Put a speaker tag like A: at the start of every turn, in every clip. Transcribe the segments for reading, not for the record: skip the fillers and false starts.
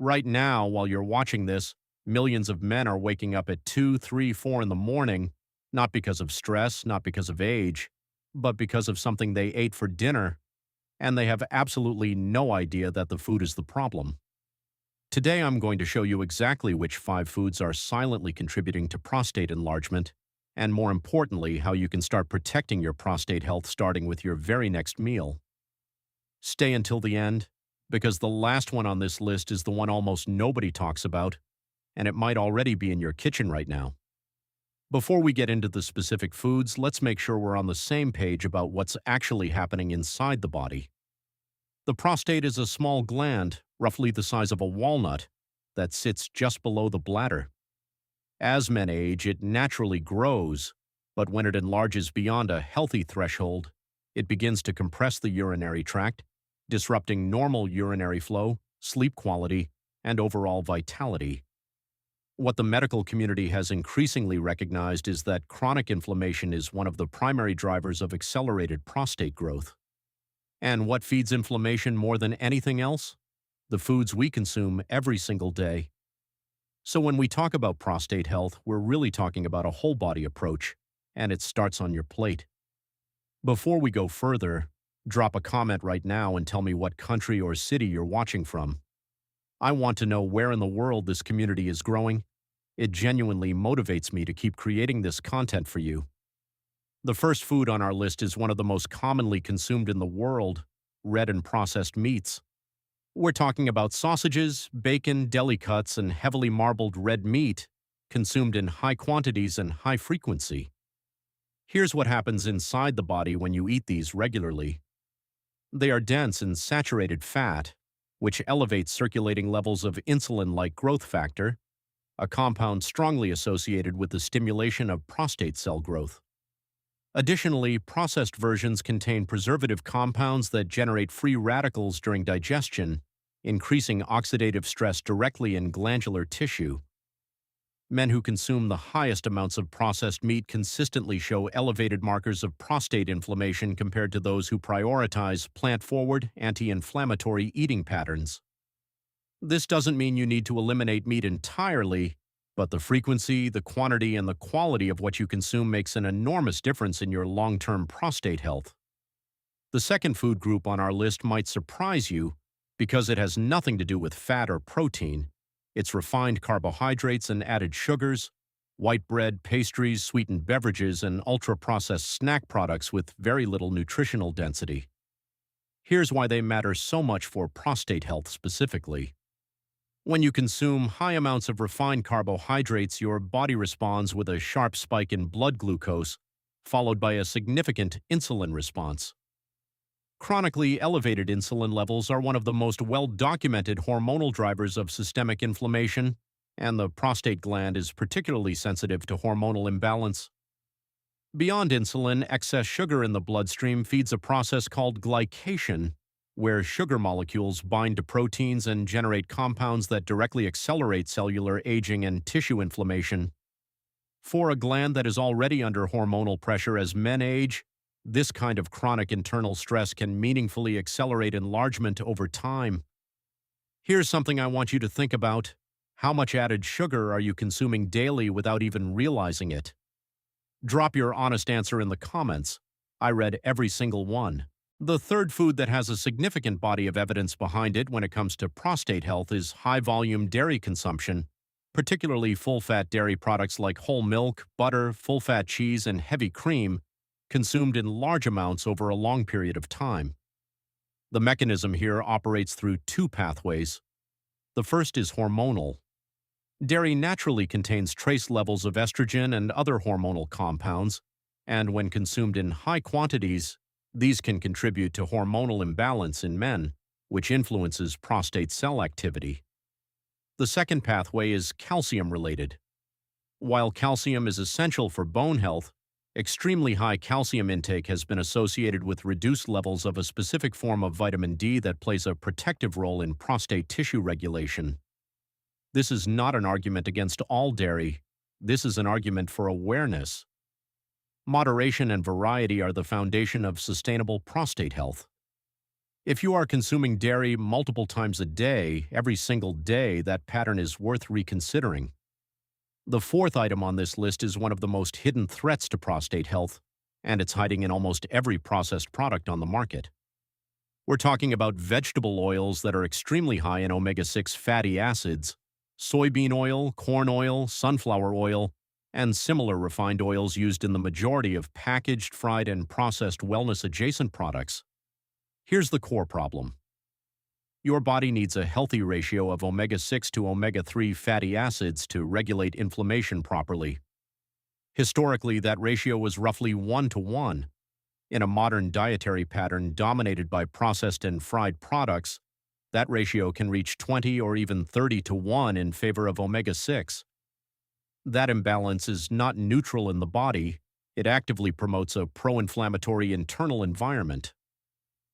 A: Right now, while you're watching this, millions of men are waking up at 2, 3, 4 in the morning, not because of stress, not because of age, but because of something they ate for dinner, and they have absolutely no idea that the food is the problem. Today, I'm going to show you exactly which 5 foods are silently contributing to prostate enlargement, and more importantly, how you can start protecting your prostate health starting with your very next meal. Stay until the end, because the last one on this list is the one almost nobody talks about, and it might already be in your kitchen right now. Before we get into the specific foods, let's make sure we're on the same page about what's actually happening inside the body. The prostate is a small gland, roughly the size of a walnut, that sits just below the bladder. As men age, it naturally grows, but when it enlarges beyond a healthy threshold, it begins to compress the urinary tract, disrupting normal urinary flow, sleep quality, and overall vitality. What the medical community has increasingly recognized is that chronic inflammation is one of the primary drivers of accelerated prostate growth. And what feeds inflammation more than anything else? The foods we consume every single day. So when we talk about prostate health, we're really talking about a whole body approach, and it starts on your plate. Before we go further, drop a comment right now and tell me what country or city you're watching from. I want to know where in the world this community is growing. It genuinely motivates me to keep creating this content for you. The first food on our list is one of the most commonly consumed in the world: red and processed meats. We're talking about sausages, bacon, deli cuts, and heavily marbled red meat consumed in high quantities and high frequency. Here's what happens inside the body when you eat these regularly. They are dense in saturated fat, which elevates circulating levels of insulin-like growth factor, a compound strongly associated with the stimulation of prostate cell growth. Additionally, processed versions contain preservative compounds that generate free radicals during digestion, increasing oxidative stress directly in glandular tissue. Men who consume the highest amounts of processed meat consistently show elevated markers of prostate inflammation compared to those who prioritize plant-forward, anti-inflammatory eating patterns. This doesn't mean you need to eliminate meat entirely, but the frequency, the quantity, and the quality of what you consume makes an enormous difference in your long-term prostate health. The second food group on our list might surprise you because it has nothing to do with fat or protein. It's refined carbohydrates and added sugars, white bread, pastries, sweetened beverages, and ultra-processed snack products with very little nutritional density. Here's why they matter so much for prostate health specifically. When you consume high amounts of refined carbohydrates, your body responds with a sharp spike in blood glucose, followed by a significant insulin response. Chronically elevated insulin levels are one of the most well-documented hormonal drivers of systemic inflammation, and the prostate gland is particularly sensitive to hormonal imbalance. Beyond insulin, excess sugar in the bloodstream feeds a process called glycation, where sugar molecules bind to proteins and generate compounds that directly accelerate cellular aging and tissue inflammation. For a gland that is already under hormonal pressure as men age, this kind of chronic internal stress can meaningfully accelerate enlargement over time. Here's something I want you to think about. How much added sugar are you consuming daily without even realizing it? Drop your honest answer in the comments. I read every single one. The third food that has a significant body of evidence behind it when it comes to prostate health is high-volume dairy consumption, particularly full-fat dairy products like whole milk, butter, full-fat cheese, and heavy cream, consumed in large amounts over a long period of time. The mechanism here operates through 2 pathways. The first is hormonal. Dairy naturally contains trace levels of estrogen and other hormonal compounds, and when consumed in high quantities, these can contribute to hormonal imbalance in men, which influences prostate cell activity. The second pathway is calcium-related. While calcium is essential for bone health, extremely high calcium intake has been associated with reduced levels of a specific form of vitamin D that plays a protective role in prostate tissue regulation. This is not an argument against all dairy. This is an argument for awareness. Moderation and variety are the foundation of sustainable prostate health. If you are consuming dairy multiple times a day, every single day, that pattern is worth reconsidering. The fourth item on this list is one of the most hidden threats to prostate health, and it's hiding in almost every processed product on the market. We're talking about vegetable oils that are extremely high in omega-6 fatty acids, soybean oil, corn oil, sunflower oil, and similar refined oils used in the majority of packaged, fried, and processed wellness-adjacent products. Here's the core problem. Your body needs a healthy ratio of omega-6 to omega-3 fatty acids to regulate inflammation properly. Historically, that ratio was roughly 1 to 1. In a modern dietary pattern dominated by processed and fried products, that ratio can reach 20 or even 30 to 1 in favor of omega-6. That imbalance is not neutral in the body, it actively promotes a pro-inflammatory internal environment.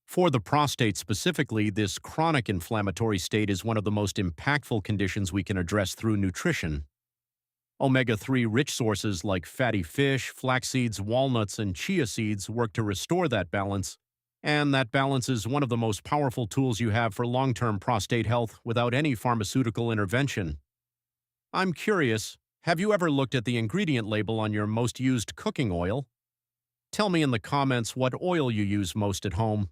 A: For the prostate specifically, this chronic inflammatory state is one of the most impactful conditions we can address through nutrition. Omega-3 rich sources like fatty fish, flax seeds, walnuts, and chia seeds work to restore that balance, and that balance is one of the most powerful tools you have for long-term prostate health without any pharmaceutical intervention. I'm curious, have you ever looked at the ingredient label on your most used cooking oil? Tell me in the comments what oil you use most at home.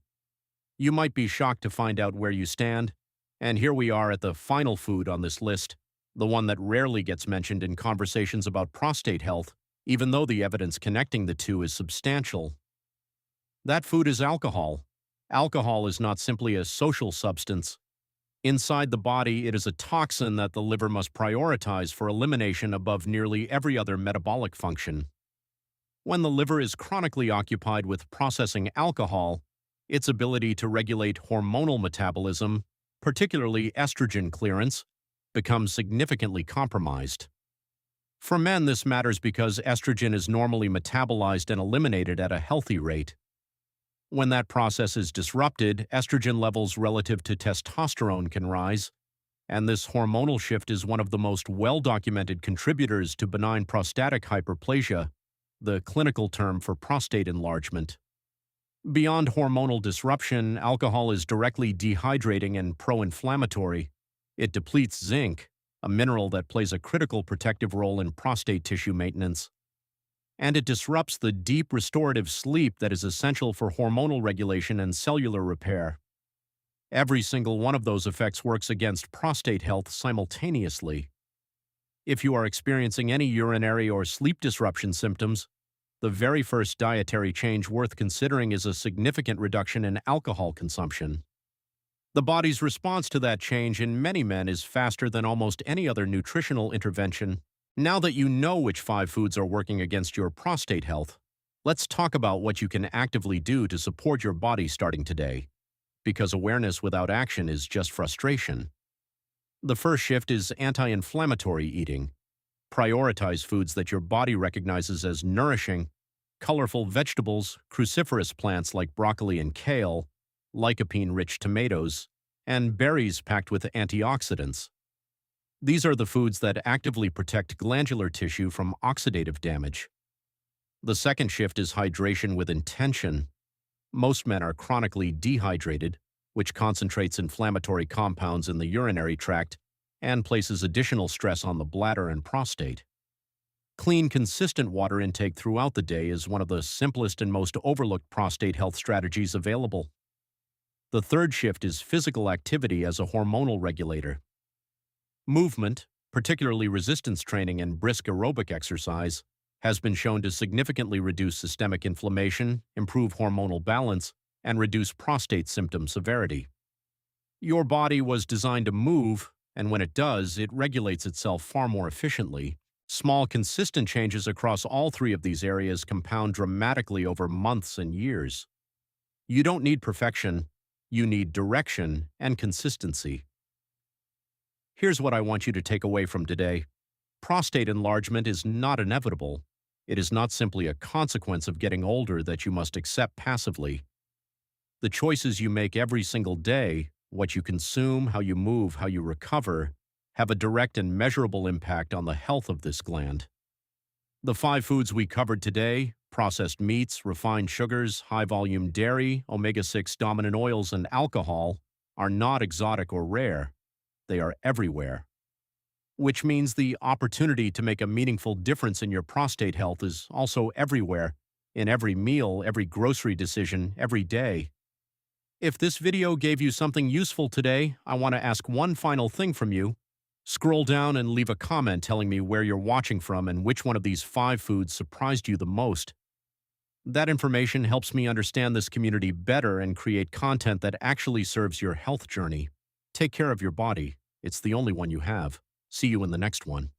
A: You might be shocked to find out where you stand. And here we are at the final food on this list, the one that rarely gets mentioned in conversations about prostate health, even though the evidence connecting the two is substantial. That food is alcohol. Alcohol is not simply a social substance. Inside the body, it is a toxin that the liver must prioritize for elimination above nearly every other metabolic function. When the liver is chronically occupied with processing alcohol, its ability to regulate hormonal metabolism, particularly estrogen clearance, becomes significantly compromised. For men, this matters because estrogen is normally metabolized and eliminated at a healthy rate. When that process is disrupted, estrogen levels relative to testosterone can rise, and this hormonal shift is one of the most well-documented contributors to benign prostatic hyperplasia, the clinical term for prostate enlargement. Beyond hormonal disruption, alcohol is directly dehydrating and pro-inflammatory. It depletes zinc, a mineral that plays a critical protective role in prostate tissue maintenance. And it disrupts the deep restorative sleep that is essential for hormonal regulation and cellular repair. Every single one of those effects works against prostate health simultaneously. If you are experiencing any urinary or sleep disruption symptoms, the very first dietary change worth considering is a significant reduction in alcohol consumption. The body's response to that change in many men is faster than almost any other nutritional intervention. Now that you know which 5 foods are working against your prostate health, let's talk about what you can actively do to support your body starting today, because awareness without action is just frustration. The first shift is anti-inflammatory eating. Prioritize foods that your body recognizes as nourishing, colorful vegetables, cruciferous plants like broccoli and kale, lycopene-rich tomatoes, and berries packed with antioxidants. These are the foods that actively protect glandular tissue from oxidative damage. The second shift is hydration with intention. Most men are chronically dehydrated, which concentrates inflammatory compounds in the urinary tract and places additional stress on the bladder and prostate. Clean, consistent water intake throughout the day is one of the simplest and most overlooked prostate health strategies available. The third shift is physical activity as a hormonal regulator. Movement, particularly resistance training and brisk aerobic exercise, has been shown to significantly reduce systemic inflammation, improve hormonal balance, and reduce prostate symptom severity. Your body was designed to move, and when it does, it regulates itself far more efficiently. Small, consistent changes across all 3 of these areas compound dramatically over months and years. You don't need perfection, you need direction and consistency. Here's what I want you to take away from today. Prostate enlargement is not inevitable. It is not simply a consequence of getting older that you must accept passively. The choices you make every single day, what you consume, how you move, how you recover, have a direct and measurable impact on the health of this gland. The 5 foods we covered today, Processed meats, refined sugars, high-volume dairy, omega-6 dominant oils, and alcohol are not exotic or rare. They are everywhere, which means the opportunity to make a meaningful difference in your prostate health is also everywhere, in every meal, every grocery decision, every day. If this video gave you something useful today, I want to ask one final thing from you. Scroll down and leave a comment telling me where you're watching from and which one of these 5 foods surprised you the most. That information helps me understand this community better and create content that actually serves your health journey. Take care of your body. It's the only one you have. See you in the next one.